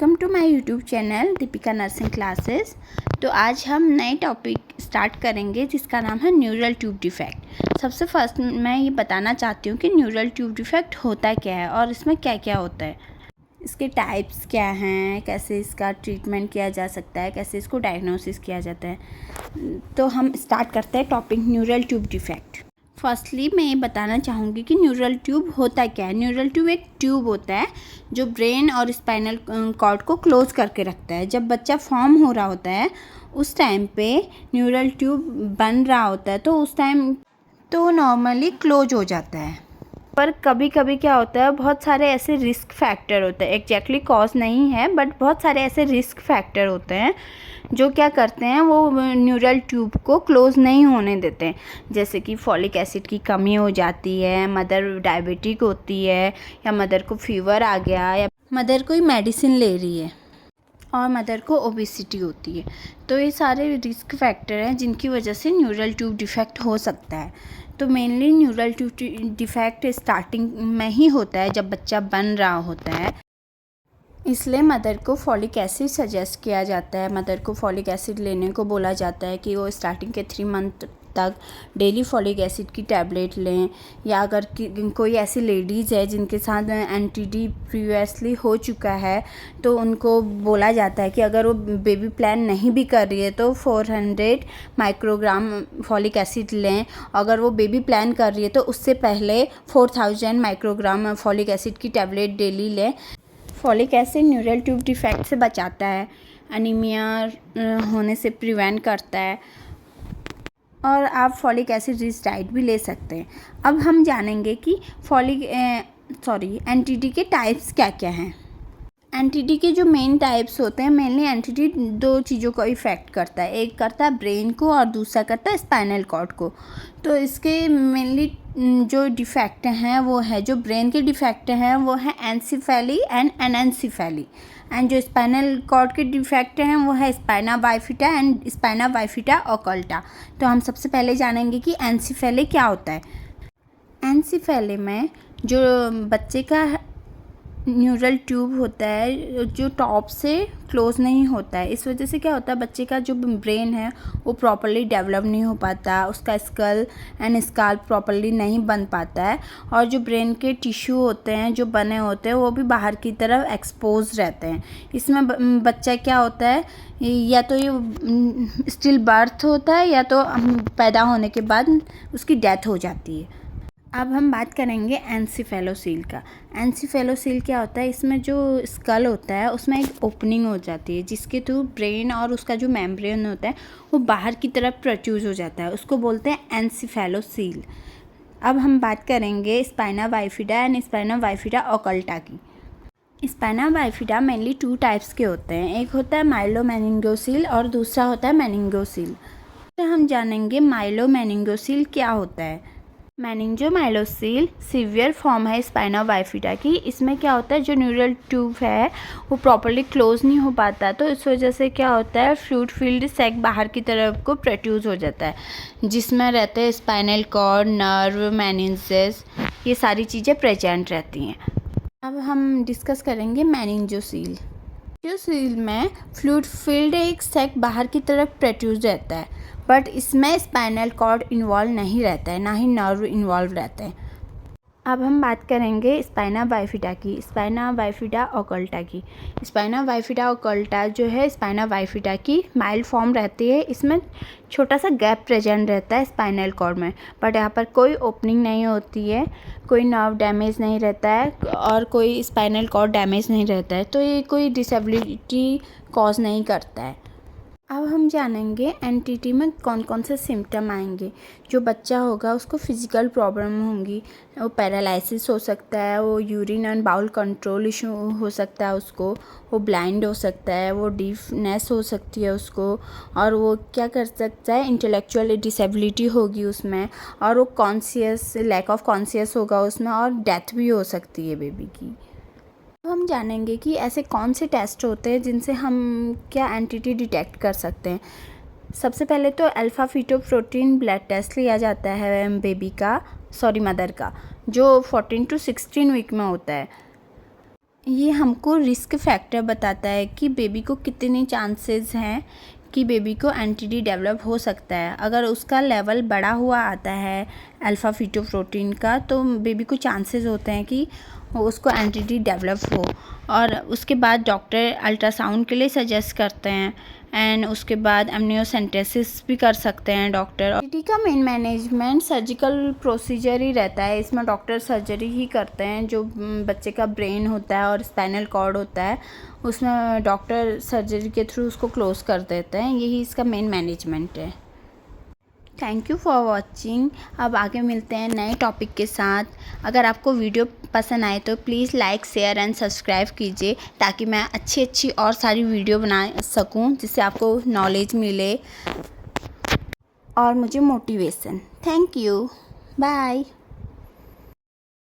Welcome to my YouTube channel Deepika nursing classes. तो आज हम नए टॉपिक स्टार्ट करेंगे जिसका नाम है न्यूरल ट्यूब डिफेक्ट। सबसे फर्स्ट मैं ये बताना चाहती हूँ कि न्यूरल ट्यूब डिफेक्ट होता क्या है और इसमें क्या क्या होता है, इसके टाइप्स क्या हैं, कैसे इसका ट्रीटमेंट किया जा सकता है, कैसे इसको डायग्नोसिस किया जाता है। तो हम स्टार्ट करते हैं topic neural tube defect. Firstly मैं ये बताना चाहूँगी कि न्यूरल ट्यूब होता क्या है। न्यूरल ट्यूब एक ट्यूब होता है जो ब्रेन और स्पाइनल कॉर्ड को क्लोज करके रखता है। जब बच्चा फॉर्म हो रहा होता है उस टाइम पे न्यूरल ट्यूब बन रहा होता है तो उस टाइम तो नॉर्मली क्लोज हो जाता है। पर कभी कभी क्या होता है, बहुत सारे ऐसे रिस्क फैक्टर होते हैं, एग्जैक्टली कॉज नहीं है बट बहुत सारे ऐसे रिस्क फैक्टर होते हैं जो क्या करते हैं, वो न्यूरल ट्यूब को क्लोज नहीं होने देते हैं। जैसे कि फॉलिक एसिड की कमी हो जाती है, मदर डायबिटिक होती है, या मदर को फीवर आ गया, या मदर कोई मेडिसिन ले रही है और मदर को ओबेसिटी होती है। तो ये सारे रिस्क फैक्टर हैं जिनकी वजह से न्यूरल ट्यूब डिफेक्ट हो सकता है। तो mainly neural tube defect starting में ही होता है जब बच्चा बन रहा होता है, इसलिए मदर को फॉलिक एसिड सजेस्ट किया जाता है। मदर को फॉलिक एसिड लेने को बोला जाता है कि वो स्टार्टिंग के 3 मंथ तक डेली फॉलिक एसिड की टैबलेट लें। या अगर कोई ऐसी लेडीज़ है जिनके साथ एनटीडी प्रीवियसली हो चुका है तो उनको बोला जाता है कि अगर वो बेबी प्लान नहीं भी कर रही है तो 400 माइक्रोग्राम फॉलिक एसिड लें। अगर वो बेबी प्लान कर रही है तो उससे पहले 4000 माइक्रोग्राम फॉलिक एसिड की टैबलेट डेली लें। Folic acid neural tube defect से बचाता है, एनीमिया होने से प्रिवेंट करता है, और आप फॉलिक एसिड रिच डाइट भी ले सकते हैं। अब हम जानेंगे कि एनटीडी के टाइप्स क्या क्या हैं। एनटीडी के जो मेन टाइप्स होते हैं, मेनली एनटीडी 2 चीज़ों को इफ़ेक्ट करता है, एक करता है ब्रेन को और दूसरा करता है स्पाइनल कॉर्ड को। तो इसके मेनली जो डिफेक्ट हैं वो है, जो ब्रेन के डिफेक्ट हैं वो है एनसीफेली एंड एनेंसीफेली, एंड जो स्पाइनल कॉर्ड के डिफेक्ट हैं वो है स्पाइना बाइफिटा एंड स्पाइना बाइफिटा ओकल्टा। तो हम सबसे पहले जानेंगे कि एनसीफेली क्या होता है। एनसीफेली में जो बच्चे का न्यूरल ट्यूब होता है जो टॉप से क्लोज नहीं होता है, इस वजह से क्या होता है, बच्चे का जो ब्रेन है वो प्रॉपर्ली डेवलप नहीं हो पाता, उसका स्कल एंड स्काल्प प्रॉपर्ली नहीं बन पाता है, और जो ब्रेन के टिश्यू होते हैं जो बने होते हैं वो भी बाहर की तरफ एक्सपोज रहते हैं। इसमें बच्चा क्या होता है, या तो ये स्टिल बर्थ होता है या तो पैदा होने के बाद उसकी डेथ हो जाती है। अब हम बात करेंगे एनसीफेलोसील का। एनसीफेलोसील क्या होता है, इसमें जो स्कल होता है उसमें एक ओपनिंग हो जाती है जिसके थ्रू ब्रेन और उसका जो मेम्ब्रेन होता है वो बाहर की तरफ प्रोट्रूड हो जाता है, उसको बोलते हैं एनसीफेलोसील। अब हम बात करेंगे spina bifida and spina bifida occulta की। स्पाइना बाइफिडा मेनली 2 टाइप्स के होते हैं, एक होता है माइलोमेनिंगोसील और दूसरा होता है मेनिंगोसील। तो हम जानेंगे माइलोमेनिंगोसील क्या होता है। मेनिंजोमाइलोसील सीवियर फॉर्म है स्पाइना बाइफिडा की। इसमें क्या होता है, जो न्यूरल ट्यूब है वो प्रॉपर्ली क्लोज नहीं हो पाता, तो इस वजह से क्या होता है, फ्लूइड फील्ड सैक बाहर की तरफ को प्रोट्रूड हो जाता है, जिसमें रहते हैं स्पाइनल कॉर्ड, नर्व, मेनिंजेस, ये सारी चीज़ें प्रेजेंट रहती हैं। अब हम डिस्कस करेंगे मेनिंजोसील। मेनिंजोसील में फ्लूइड फील्ड एक सैक बाहर की तरफ प्रोट्रूड रहता है, बट इसमें स्पाइनल कॉर्ड इन्वॉल्व नहीं रहता है, ना ही नर्व इन्वॉल्व रहते हैं। अब हम बात करेंगे स्पाइना बाइफिडा की, स्पाइना बाइफिडा ओकल्टा की। स्पाइना बाइफिडा ओकल्टा जो है स्पाइना बाइफिडा की माइल्ड फॉर्म रहती है, इसमें छोटा सा गैप प्रेजेंट रहता है स्पाइनल कॉर्ड में, बट यहाँ पर कोई ओपनिंग नहीं होती है, कोई नर्व डैमेज नहीं रहता है और कोई स्पाइनल कॉर्ड डैमेज नहीं रहता है, तो ये कोई डिसेबिलिटी कॉज नहीं करता है। अब हम जानेंगे एनटीडी में कौन कौन से सिम्टम आएंगे। जो बच्चा होगा उसको फिजिकल प्रॉब्लम होंगी, वो पैरालिसिस हो सकता है, वो urine and bowel control issue हो सकता है उसको, वो ब्लाइंड हो सकता है, वो डीफनेस हो सकती है उसको, और वो क्या कर सकता है, इंटेलेक्चुअल डिसेबिलिटी होगी उसमें, और वो लैक ऑफ कॉन्शियस होगा उसमें, और डेथ भी हो सकती है बेबी की। हम जानेंगे कि ऐसे कौन से टेस्ट होते हैं जिनसे हम क्या एंटिटी डिटेक्ट कर सकते हैं। सबसे पहले तो अल्फ़ा फीटोप्रोटीन ब्लड टेस्ट लिया जाता है मदर का, जो 14 to 16 वीक में होता है। ये हमको रिस्क फैक्टर बताता है कि बेबी को कितने चांसेस हैं कि बेबी को एनटीडी डेवलप हो सकता है। अगर उसका लेवल बढ़ा हुआ आता है अल्फ़ा फीटोप्रोटीन का, तो बेबी को चांसेस होते हैं कि उसको एनटीडी डेवलप हो। और उसके बाद डॉक्टर अल्ट्रासाउंड के लिए सजेस्ट करते हैं एंड उसके बाद एमनियोसेंटेसिस भी कर सकते हैं डॉक्टर। एनटीडी का मेन मैनेजमेंट सर्जिकल प्रोसीजर ही रहता है। इसमें डॉक्टर सर्जरी ही करते हैं। जो बच्चे का ब्रेन होता है और स्पाइनल कॉर्ड होता है, उसमें डॉक्टर सर्जरी के थ्रू उसको क्लोज कर देते हैं। यही इसका मेन मैनेजमेंट है। Thank you for watching. अब आगे मिलते हैं नए टॉपिक के साथ। अगर आपको वीडियो पसंद आए तो please like, share and subscribe कीजिए, ताकि मैं अच्छी और सारी वीडियो बना सकूं, जिससे आपको नॉलेज मिले और मुझे मोटिवेशन। Thank you, bye.